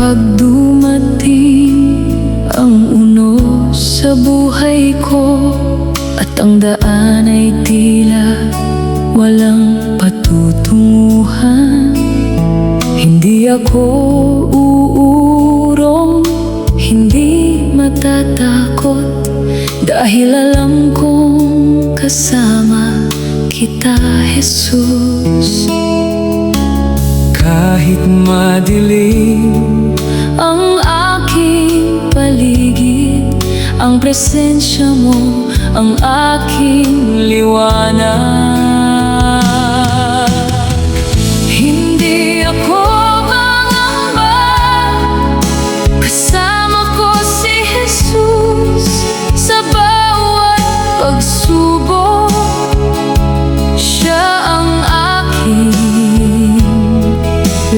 Kapag dumating ang unos sa buhay ko at ang daan ay tila walang patutunguhan, hindi ako uurong, hindi matatakot, dahil alam kong kasama kita, Jesus. Kahit madilim ang aking paligid, ang presensya mo ang aking liwanag. Hindi ako mangamba, kasama ko si Jesus. Sa bawat pagsubok, siya ang aking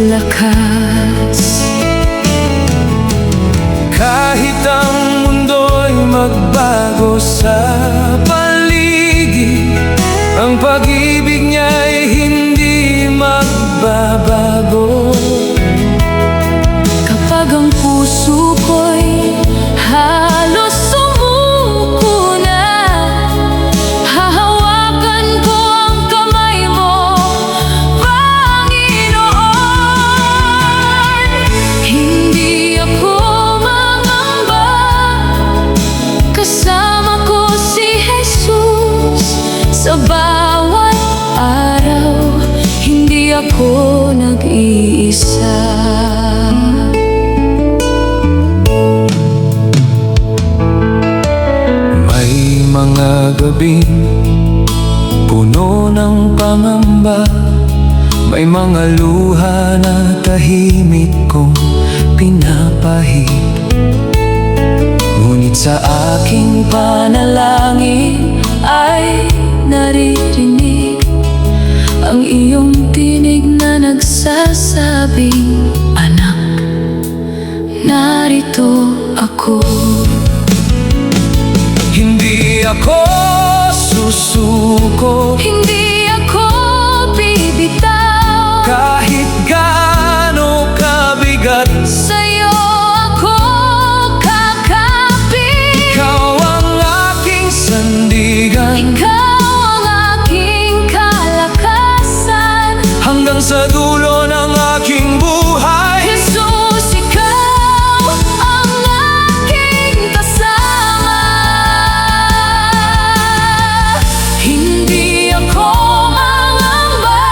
lakas. kahit ang mundo'y magbago sa paligid, ang pag-ibig niya'y hindi magbabago. Kapag ang puso ko'y halos sumuko na, hahawakan ko ang kamay mo, Panginoon. Hindi ako mangamba, kasama ko si Jesus. Sa bawat araw, hindi ako nag-iisa. May mga gabing puno ng pangamba, may mga luha na tahimik kong pinapahid. Ngunit sa aking panalangin ay naririnig ang iyong tinig na nagsasabing, anak, narito ako. Hindi ako susuko, Hindi ako bibitaw, kahit gaano kabigat. sa'yo ako kakapit. Ikaw ang aking sandigan, Ikaw ang aking kalakasan, hanggang sa dulo ng aking buhay. Jesus, ikaw ang aking kasama. Hindi ako mangamba,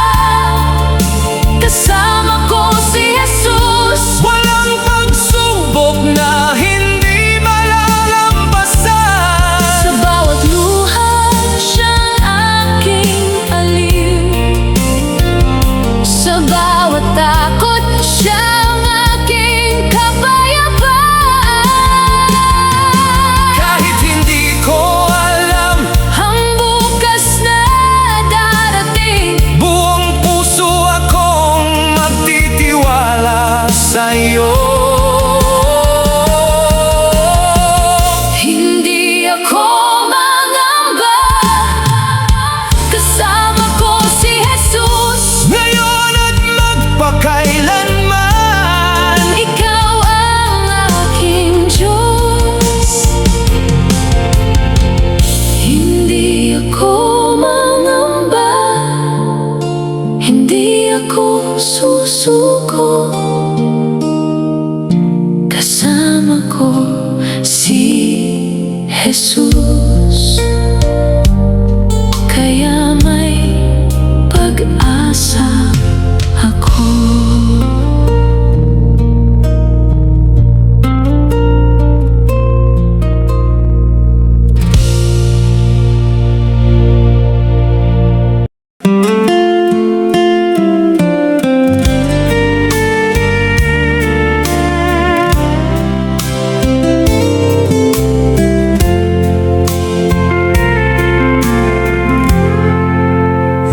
kasama ko si Jesus. Walang pagsubok na hindi malalampasan. Sa bawat luha, siyang aking aliw. Sa bawat takot, siyang aking kapayapaan. Kahit hindi ko alam, Ang bukas na darating, buong puso akong magtitiwala sa'yo. hindi ako mangamba, kasama ko si Jesus. Ngayon at magpakailanman, Ikaw ang aking Diyos. Hindi ako mangamba, hindi ako susuko, kasama ko si Jesus. Kaya may pag-asa ako.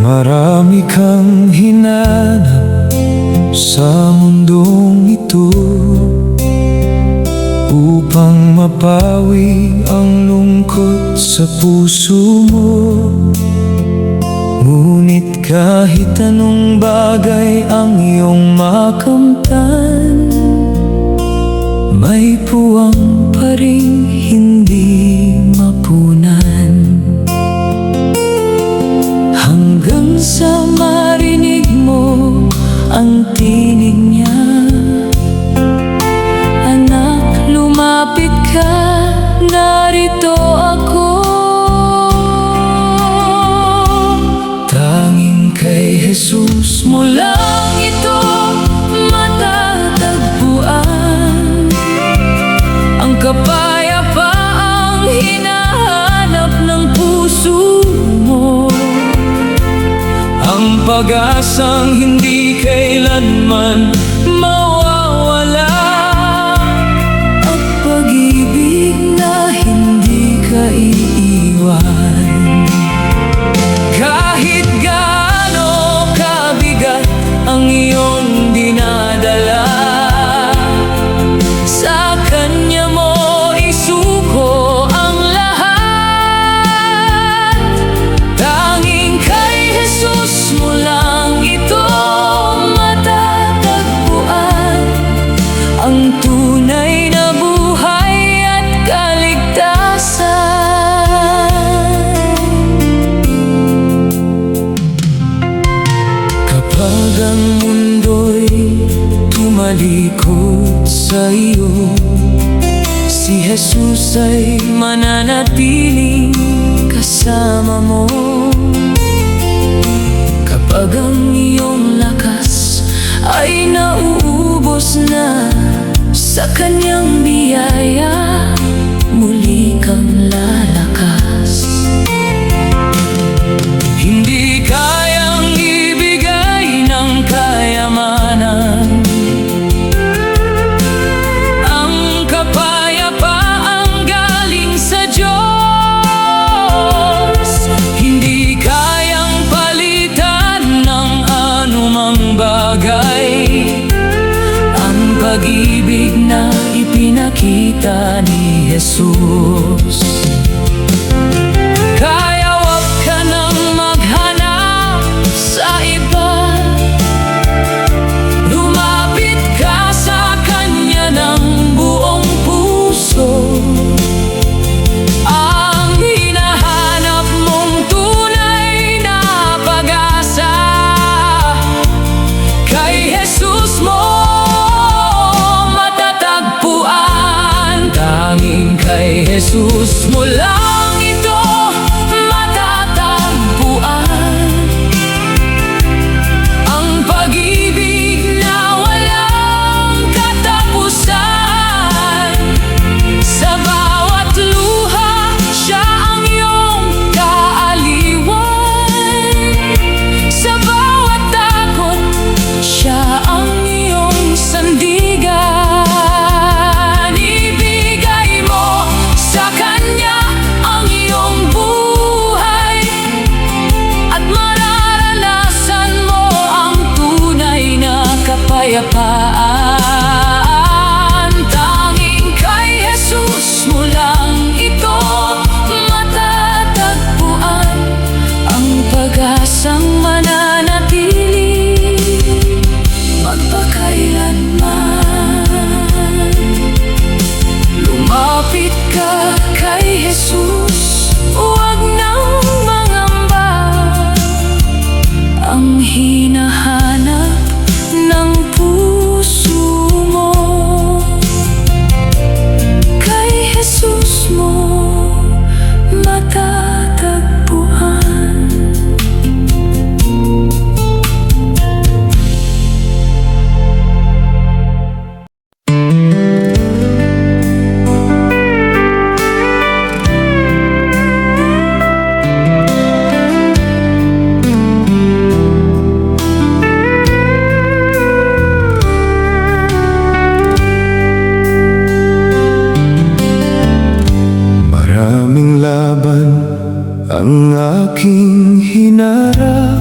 marami kang hinanap sa mundong ito, upang mapawi ang lungkot sa puso mo. Ngunit kahit anong bagay ang iyong makamtan, may puwang pa ring hindi mapunan, hanggang sa marinig mo ang tinig niya. Anak, lumapit ka, narito ako. Tanging kay Jesus mo lang ito matatagpuan, ang kapayapaang hinahanap ng puso mo, ang pag-asang hindi kailanman mawawala, at pag-ibig na hindi ka iiwan. Kahit gaano kabigat ang iyong dinadala, sa Kanya mo isuko ang lahat. Tanging kay Jesus mo lang ito matatagpuan, ang tunay na buhay at kaligtasan. Kapag ang mundo'y tumalikod sa iyo, si Jesus ay mananatiling kasama mo. Kapag ang iyong lakas ay nauubos na, sa Kanyang biyaya muli kang lalakas. Hindi kayang ibigay ng kayamanan ang kapayapaang galing sa Diyos. Hindi kayang palitan ng anumang bagay ang pag-ibig na ipinakita ni Jesus. Kaya wag ka nang maghanap sa iba, lumapit ka sa Kanya ng buong puso. Ang hinahanap mong tunay na pag-asa, kay Jesus mo matatagpuan. Tanging kay Jesus mo lang ito matatagpuan, ang pag-ibig na walang katapusan. Sa bawat luha, Siya ang iyong kaaliwan. Sa bawat takot, Siya ang iyong sandigan. Ibigay mo sa Kanya ang iyong buhay, at mararanasan mo ang tunay na kapayapaan. Tanging kay Jesus mo lang ito matatagpuan, ang pag-asang mananatili magpakailanman. Lumapit ka kay Jesus, huwag nang mangamba, ang hinahanap ng puso mo, kay Jesus mo matatagpuan. Maraming laban ang aking hinarap,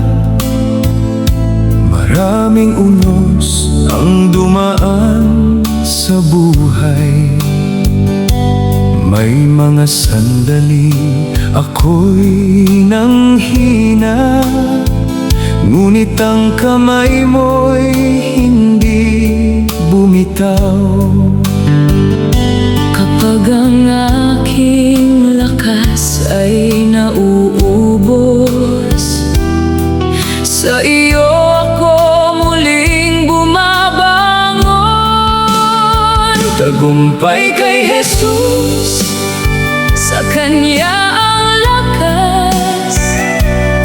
maraming unos ang dumaan sa buhay. May mga sandali ako'y nanghina, ngunit ang kamay mo'y hindi bumitaw. ang aking lakas ay nauubos, sa iyo ako muling bumabangon. Tagumpay kay Jesus, sa Kanya ang lakas.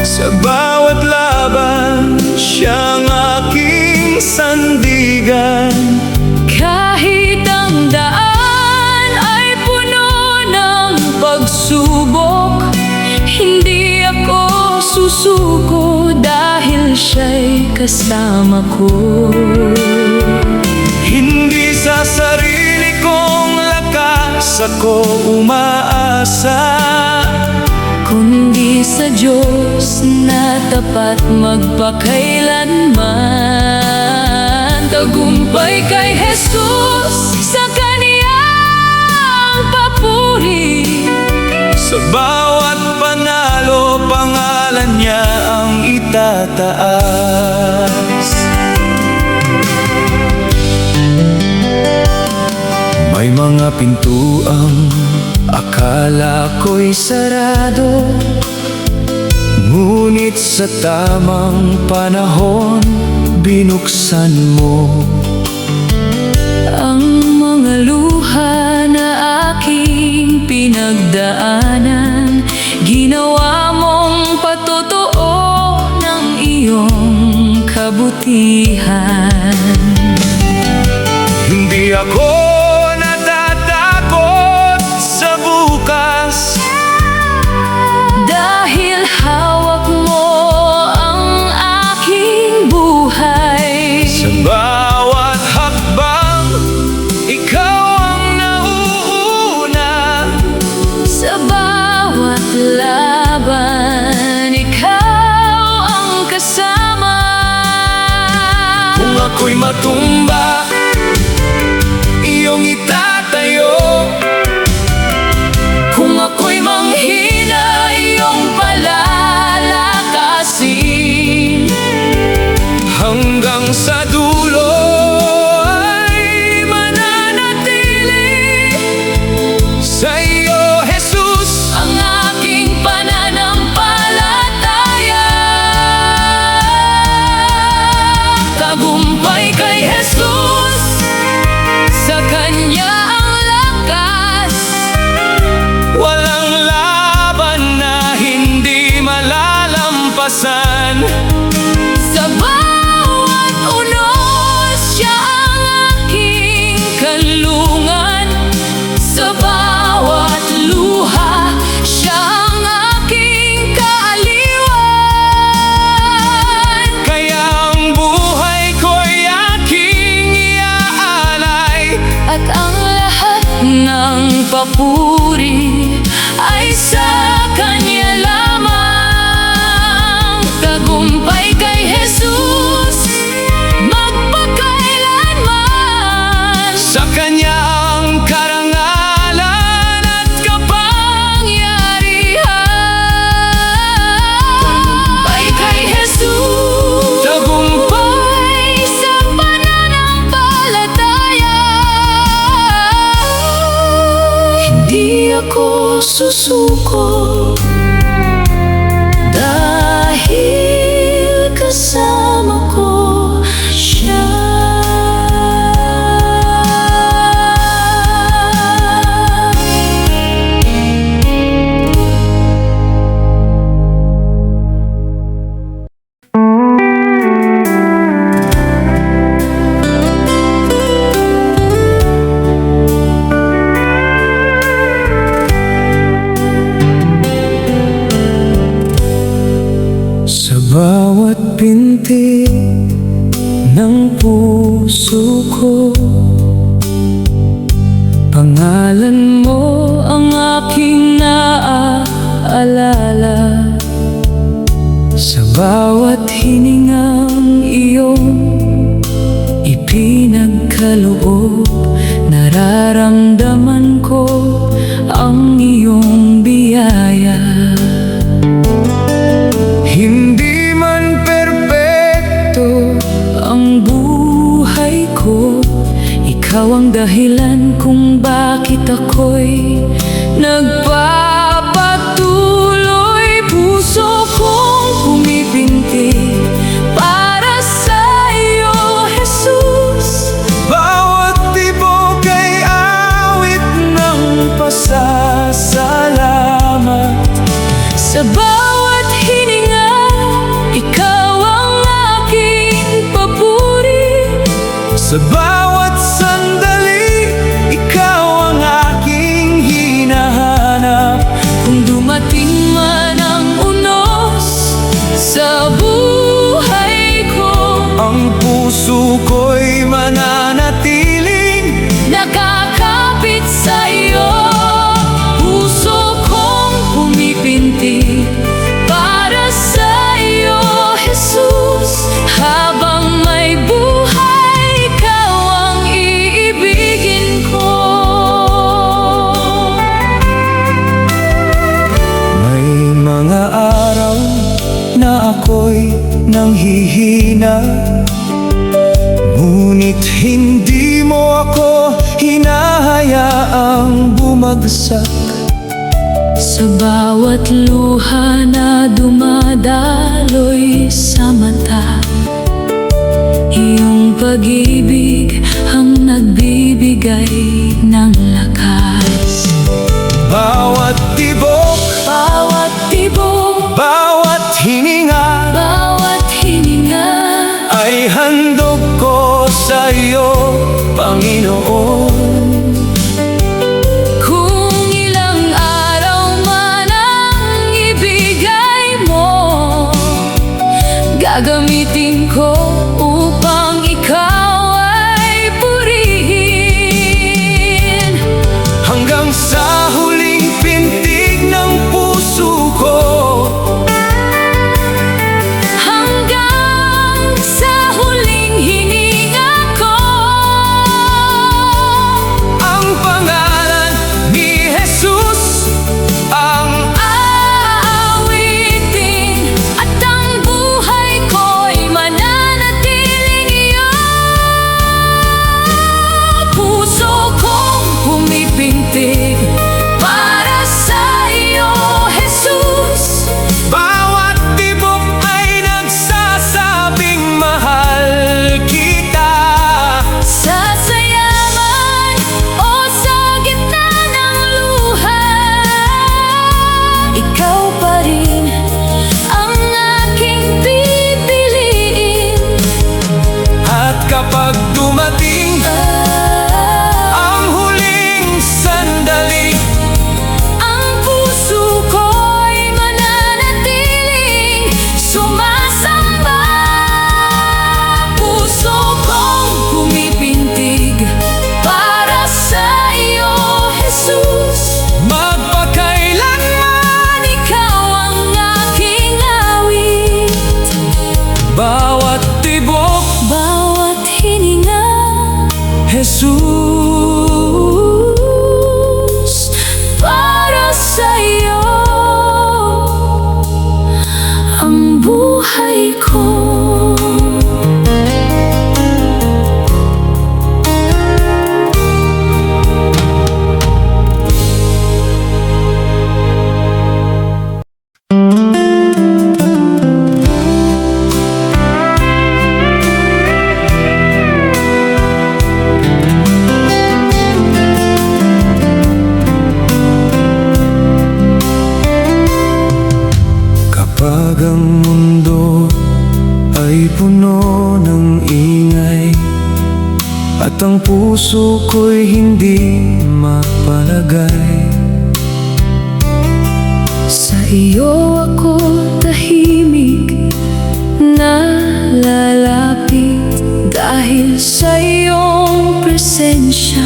Sa bawat laban, siyang aking sandigan. Kahit ang daan ay puno ng pagsubok, hindi ako susuko dahil siya'y kasama ko. Hindi sa sarili kong lakas ako umaasa, kundi sa Diyos na tapat magpakailanman. Tagumpay kay Jesus, sa Kaniyang papuri. sa bawat panalo, pangalan niya ang itataas. May mga pintuang akala ko'y sarado, ngunit sa tamang panahon, binuksan mo. Ang mga luha na aking pinagdaanan, ginawa mong patotoo ng iyong kabutihan. Hindi ako natatakot sa bukas, dahil hawak mo ang aking buhay. sa bawat hakbang, ikaw ang nauuna. Sa bawat laban, ikaw ang kasama. Kung ako'y matumba, iyong itatayo. Kung ako'y manghina, iyong palalakasin. Hanggang sa dulo ay mananatili sa iyo, Jesus. Ang aking pananampalataya. Tagumpay kay Jesus, sa Kanya ang lakas. Walang laban na hindi malalampasan. Sa bawat unos, siya ang aking kanlungan. Sa bawat luha, siya ang aking kaaliwan. Kaya ang buhay ko'y aking iaalay. At ang lahat ng papuri ay sa Kanya lamang. Tagumpay kay Jesus, magpakailanman. Sa kanya ang karangalan at kapangyarihan. Tagumpay kay Jesus, Tagumpay sa pananampalataya. Hindi ako susuko, dahil kasama ko siya. Sa bawat pinti ng puso ko, pangalan mo ang aking naaalala. Sa bawat hiningang iyong ipinagkaloob, nararamdaman ko ang iyong biyaya. Hindi man perpekto ang buhay ko, ikaw Ikaw ang dahilan kung bakit ako'y nagpapatuloy. Puso kong pumipintig para sa iyo, Jesus. Bawat tibok ay awit ng pasasalamat. Sa bawat hininga, ikaw ang aking papuri. Sa bawat sandali, ikaw ang aking hinahanap. Kung dumating man ang unos sa buhay ko, Ang puso ko'y mananatiling nakakapit sa iyo. Puso kong pumipintig para sa iyo, Jesus. Habang may buhay, ikaw ang iibigin ko. May mga araw na ako'y nanghihina, ngunit hindi mo ako hinahayaang bumagsak. Sa bawat luha na dumadaloy sa mata, iyong pag-ibig ang nagbibigay ng lakas. Bawat tibok, Bawat tibok, bawat hininga bawat hininga, ay handog ko sa iyo, Panginoon. kung ilang araw man ang ibigay mo, gagamitin ko upang ikaw ay purihin. Hanggang sa huling pintig ng puso ko, Hanggang sa huling hininga ko, ang pangalan ni Jesus ang aawitin at ang buhay ko'y mananatiling iyo. Puso kong pumipintig para sa iyo, Jesus. bawat tibok ay nagsasabing mahal kita. Sa sayaman o sa gitna ng luha, ikaw pa rin ang aking pipiliin. At kapag dumating ang huling sandali, Ang puso ko'y mananatiling sumasamba. Puso kong pumipintig para sa iyo, Jesus. magpakailanman Ikaw ang aking awit. bawat tibok, Bawat hininga, Jesus. para sa iyo ang buhay ko. Kapag ang mundo ay puno ng ingay at ang puso ko'y hindi mapalagay, Sa iyo ako tahimik na lalapit. Dahil sa iyong presensya,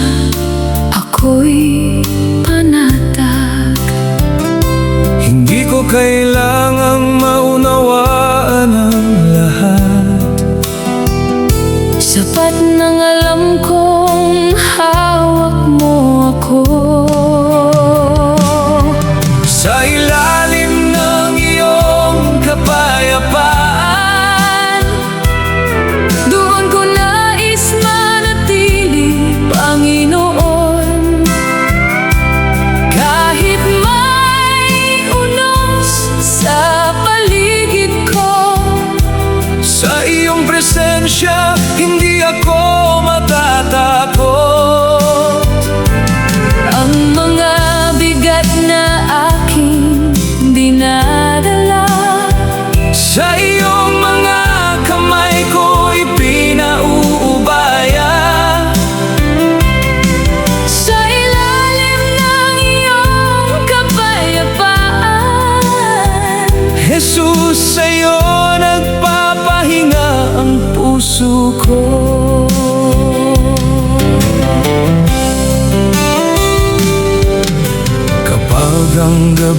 ako'y panatag. hindi ko kailangang maunawaan ang lahat. Sapat nang alam kong hawak mo ako. Sa ilalim ng iyong kapayapaan, Doon ko nais manatili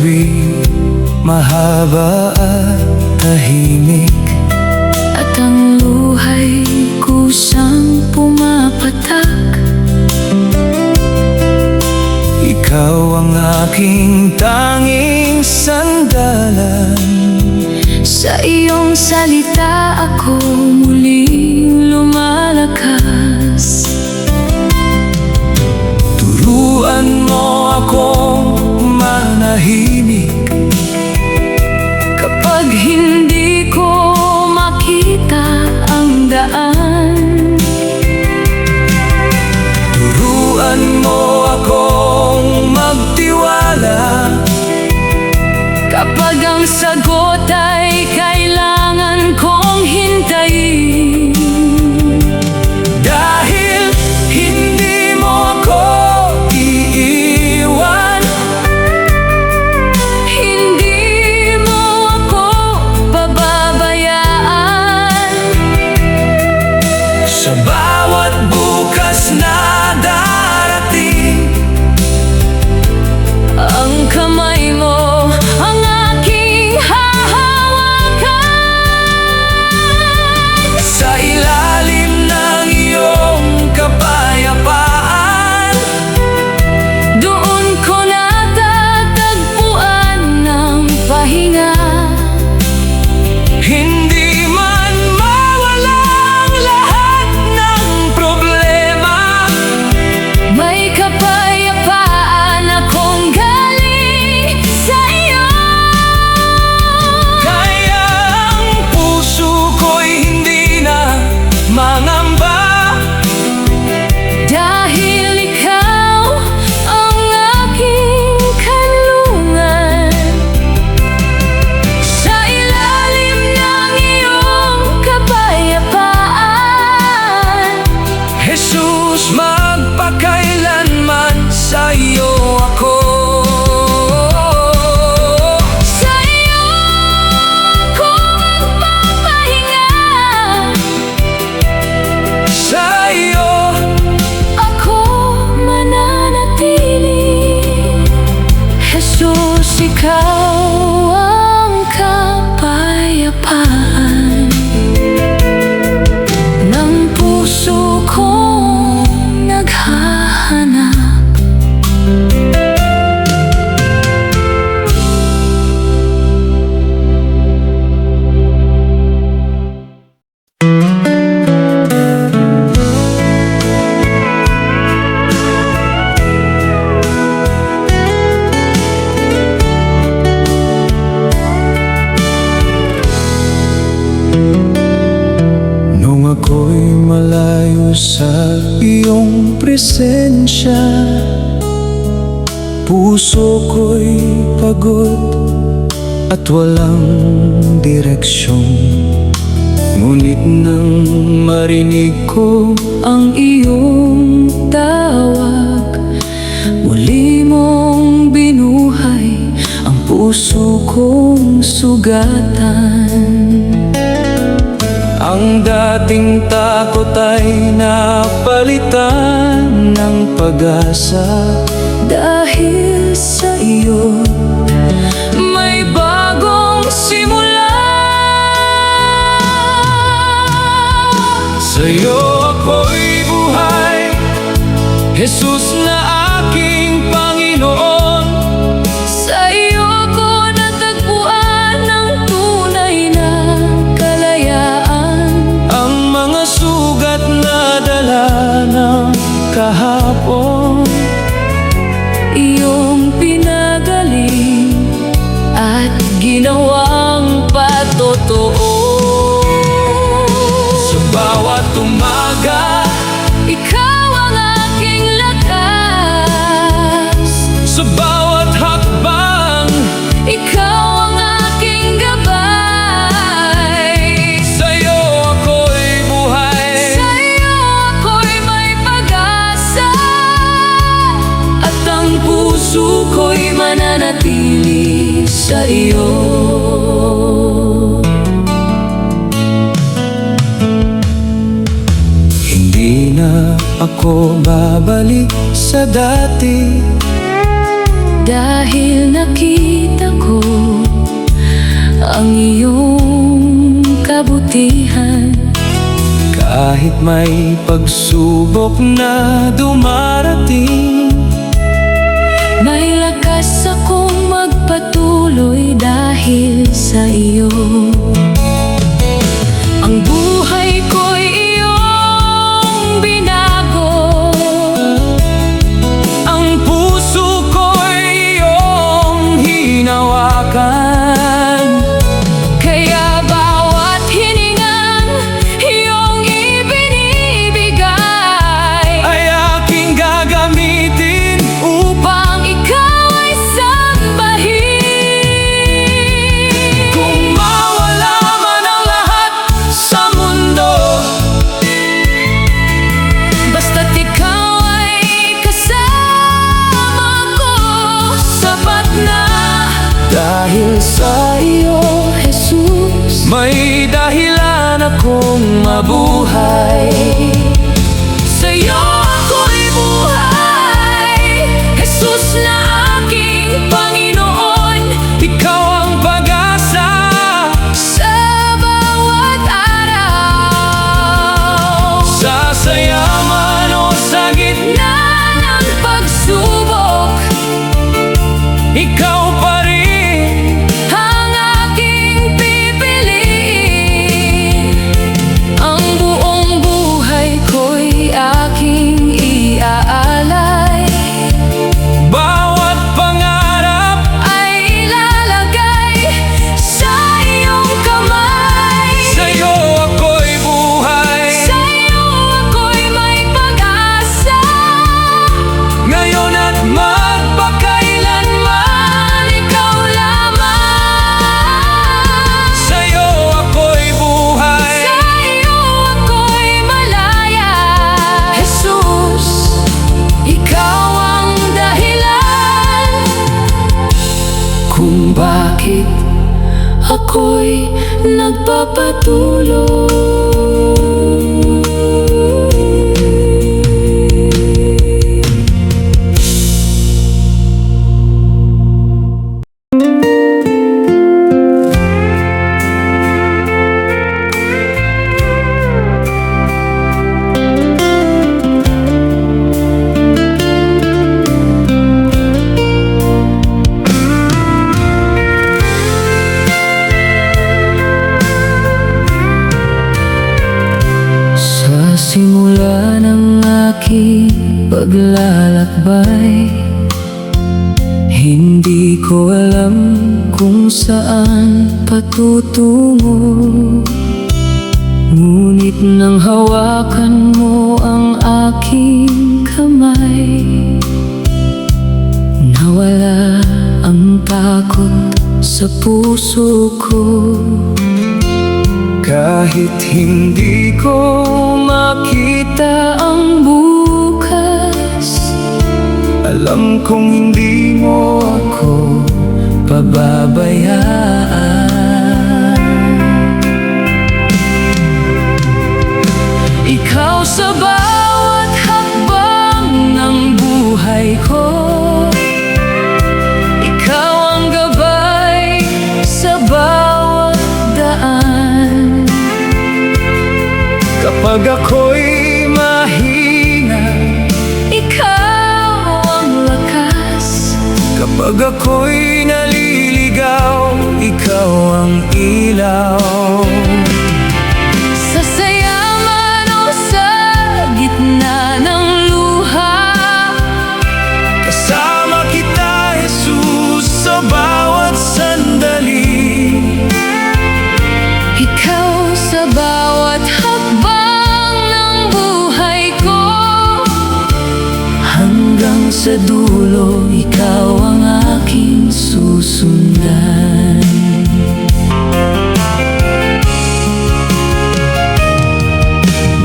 gabi, mahaba at tahimik. At ang luhay kusang pumapatak. Ikaw ang aking tanging sandalan. Sa iyong salita ako muling lumalakas. Turuan mo akong manahimik Kapag hindi ko makita ang daan. Turuan mo akong magtiwala Kapag ang sagot ay kailangan kong hintayin. dahil hindi mo ako iiwan. Hindi mo ako pababayaan. Sa bawat bukas na darating, Ang kamay mo ang aking hahawakan. sa ilalim ng iyong kapayapaan, Doon ko natatagpuan ng pahinga. hindi man mawala ang lahat ng problema. May kapayapaan akong galing sa iyo. Kaya ang puso ko'y hindi na mangamba, Dahil ikaw ang aking kanlungan. Sa ilalim ng iyong kapayapaan. Jesus, magpakailanman sa iyo ako. Sa iyo ako magpapahinga. Sa iyo Ako mananatili. Jesus, ikaw ang kapayapaan ng puso kong naghahanap. nung ako'y malayo sa iyong presensya, puso ko'y pagod at walang direksyon. Ngunit nang marinig ko Ang iyong tawag, muli mong binuhay ang puso kong sugatan. ang dating takot ay napalitan ng pag-asa. Dahil sa iyo may bagong simula. Sa iyo ako'y buhay, Jesus na aking Panginoon. Sa iyo ko natagpuan ng tunay na kalayaan. Ang mga sugat na dala ng kahapon, Iyong pinagaling at ginawang patotoo. sa bawat umaga, Ikaw ang aking lakas. sa bawat hakbang, Ikaw ang aking gabay. sa iyo ako'y buhay. Sa iyo ako'y may pag-asa. At ang puso ko'y mananatili sa iyo. Hindi na ako babalik sa dati, dahil nakita ko ang iyong kabutihan. Kahit may pagsubok na dumarating, May lakas akong magpatuloy dahil sa iyo. Ang buhay ko'y iyong binago, ang puso ko'y iyong hinawakan. kaya bawat hiningang iyong ibinibigay Ay aking gagamitin upang ikaw ay sambahin. kung mawala man ang lahat sa mundo. Basta't ikaw ay kasama ko, sapat na. Dahil sa iyo, Jesus, may dahilan akong mabuhay. sa'yo ako'y buhay. Jesus na aking Panginoon, Ikaw ang pag-asa, sa bawat araw. sa saya man o sa gitna, Na ng pagsubok, ikaw pa rin. ang aking pipiliin. Ang buong buhay ko'y aking iaalay. Bawat pangarap Ay ilalagay sa iyong kamay. sa'yo ako'y buhay. Sa'yo ako'y may pag-asa, Ngayon at magpakailanman, ikaw lamang. sa'yo ako'y buhay. Sa'yo ako'y malaya. Jesus, ikaw ang dahilan kung bakit ako'y nagpapatuloy. Sa simula ng aking paglalakbay, hindi ko alam kung saan patutungo. Ngunit nang hawakan mo ang aking kamay, nawala ang takot sa puso ko. Kahit hindi ko makita ang bukas, alam kong hindi mo ako pababayaan. ikaw sa bawat hakbang ng buhay ko. Ikaw ang gabay sa bawat daan. Kapag ako'y mahina, Ikaw ang lakas. kapag ako'y naliligaw, ikaw ang ilaw. Sa saya man o sa gitna ng luha, Kasama kita, Jesus, sa bawat sandali. ikaw sa bawat hakbang ng buhay ko. Hanggang sa dulo, ikaw ang aking susundan.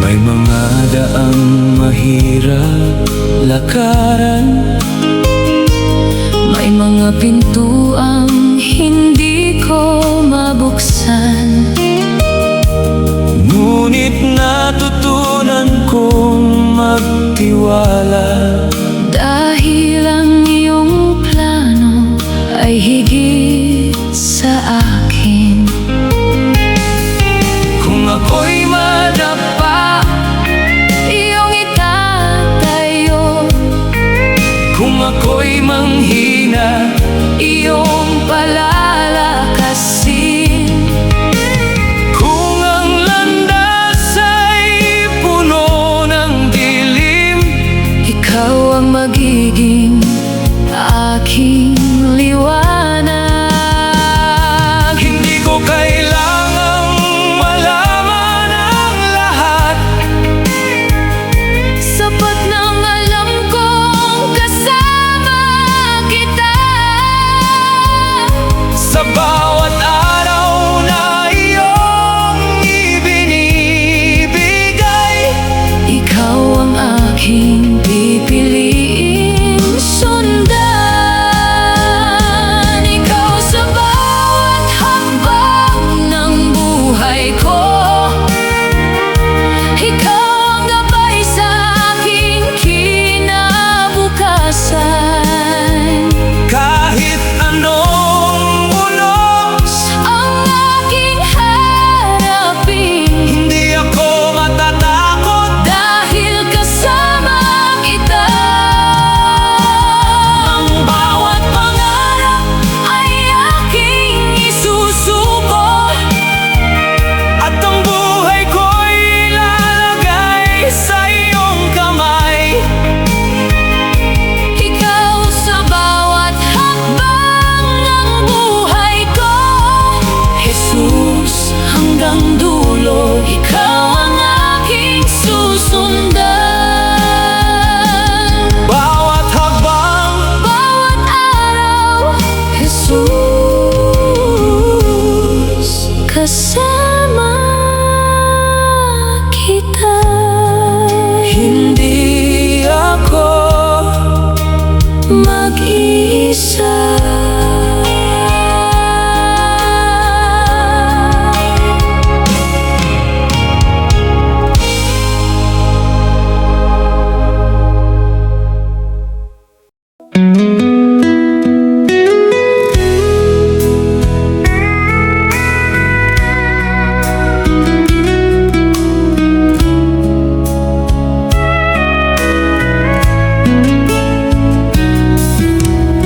May mga daang mahirap lakaran, May mga pintuang hindi ko mabuksan. ngunit natutunan kong magtiwala. Dahil ang iyong plano Kung ako'y manghina, iyong palalakasin. kung ang landas ay puno ng dilim, Ikaw ang magiging aking liwanag. hindi ko kailangang malaman ang lahat. Sapat nang alam kong kasama kita. Sa bawat araw na iyong ibinibigay, Ikaw ang aking pipiliing sundan. Ikaw sa bawat hakbang ng buhay ko. Ikaw ang gabay sa aking kinabukasan. kahit anong unos, Ang aking harapin, hindi ako matatakot. dahil kasama kita. Ang bawat Pangarap ay aking isusuko. At ang buhay ko'y ilalagay sa iyong kamay. Ikaw sa bawat hakbang ng buhay ko. Jesus, hanggang dulo, ikaw ang aking susundan. Bawat hakbang, Bawat araw, Jesus, kasama kita. hindi ako Mag-isa.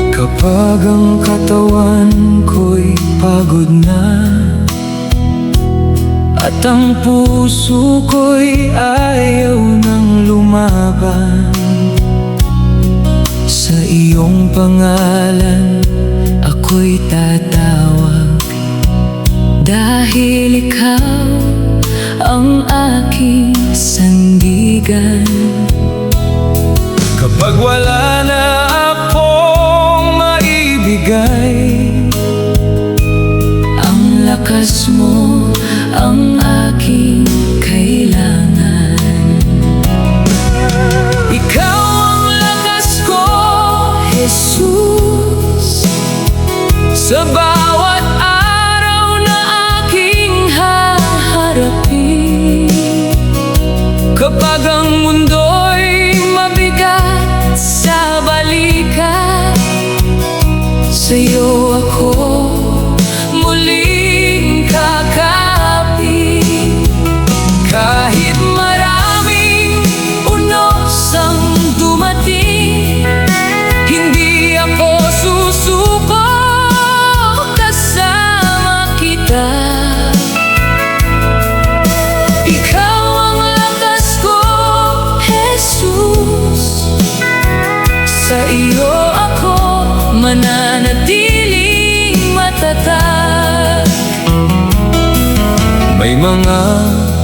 Kapag ang katawan ko'y pagod na, at ang puso ko'y ayaw nang lumaban, sa iyong pangalan ako'y tatawag, Dahil ikaw ang aking sandigan. kapag wala na akong maibigay. Ang lakas mo ang aking kailangan. Ikaw ang lakas ko, Jesus, sa bawat araw na aking haharapin. kapag ang mundo'y Mabigat sa balikat, sa'yo ako muling kakapit. kahit Maraming unos ang dumating, hindi ako susuko kasama kita. Ikaw ang lakas ko, Jesus. Sa iyo ako mananatiling matatag. may mga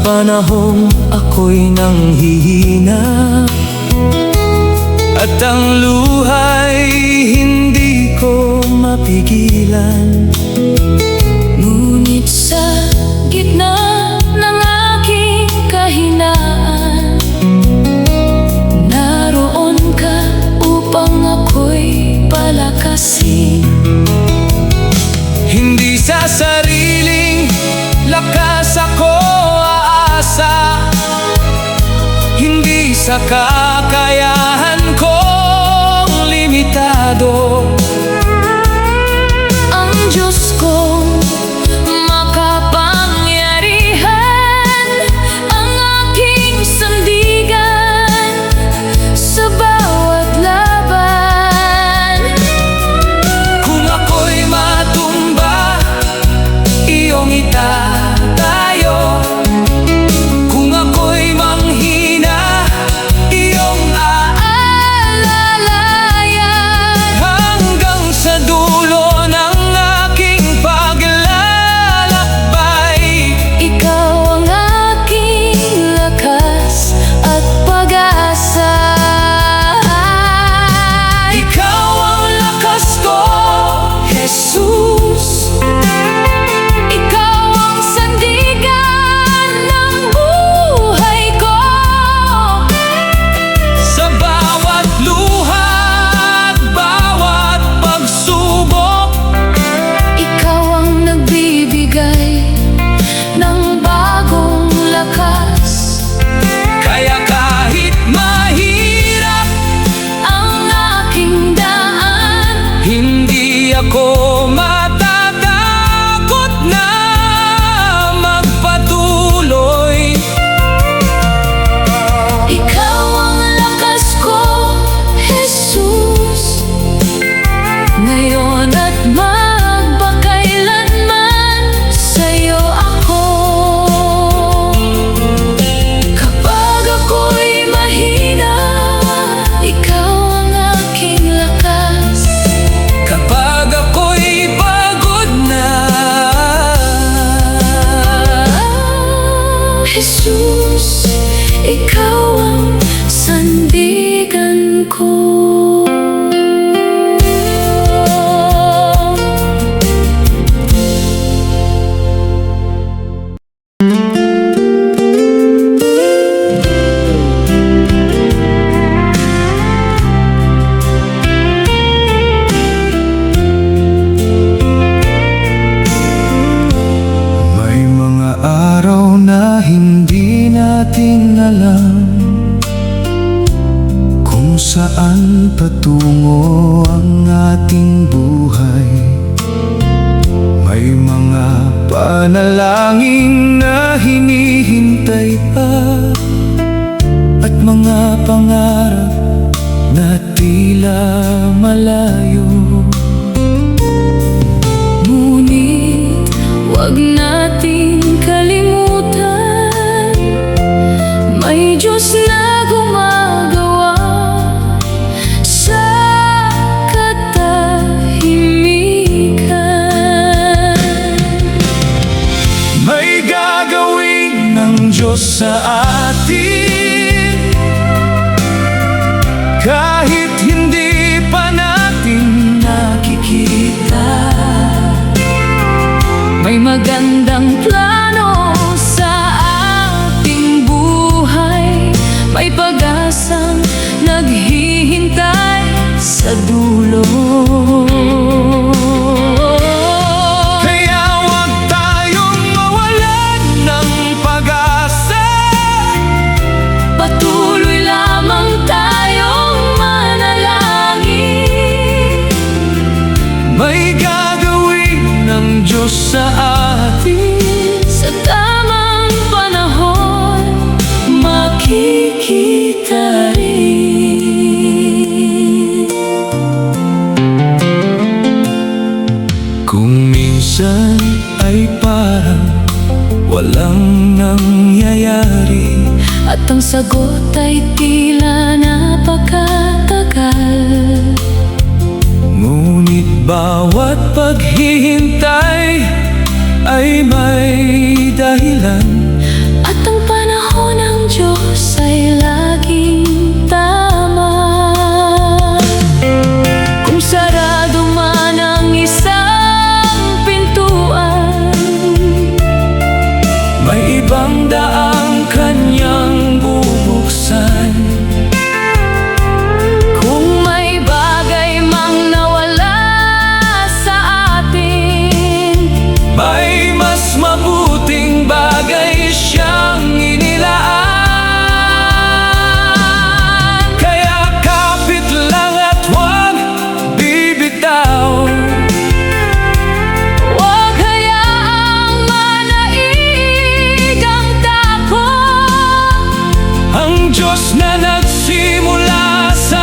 panahong ako'y nanghihina, at ang luha'y hindi ko mapigilan. Ngunit sa gitna ng aking kahinaan, naroon ka upang ako'y palakasin. Hindi sa sariling lakas ako aasa, hindi sa kakayahan kong limitado. Ang Diyos kong makapangyarihan, ang aking sandigan sa bawat laban. May mga araw na hindi natin alam kung saan patungo ang ating buhay. May mga panalangin na hinihintay pa, at mga pangarap na tila malayo. Ngunit huwag nating kalimutan, may Diyos na gumagawa sa katahimikan. May gagawin ng Diyos sa atin, kahit hindi pa natin nakikita. May magandang plano sa ating buhay, may pag-asang naghihintay sa dulo. Kaya huwag tayong mawalan ng pag-asa. Patuloy lamang tayong manalangin, May gagawin ng Diyos sa atin. sa tamang panahon makikita rin. Kung minsan ay parang walang nangyayari, At ang sagot ay tila napakatagal, ngunit bawat paghihintay ay may dahilan. at ang panahon ng Diyos ay laging tama. Kung sarado man ang isang pintuan, May ibang daang kanyang bubuksan. kung may bagay mang nawala sa atin, May mas mabuting bagay siyang inilaan. Kaya kapit lang at huwag bibitaw. huwag hayaang manaig ang takot. Ang Diyos na nagsimula sa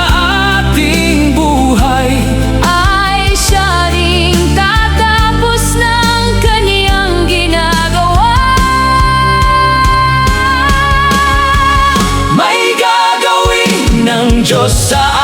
ating buhay Ay siya ring tatapos ng kaniyang ginagawa. may gagawin ng Diyos sa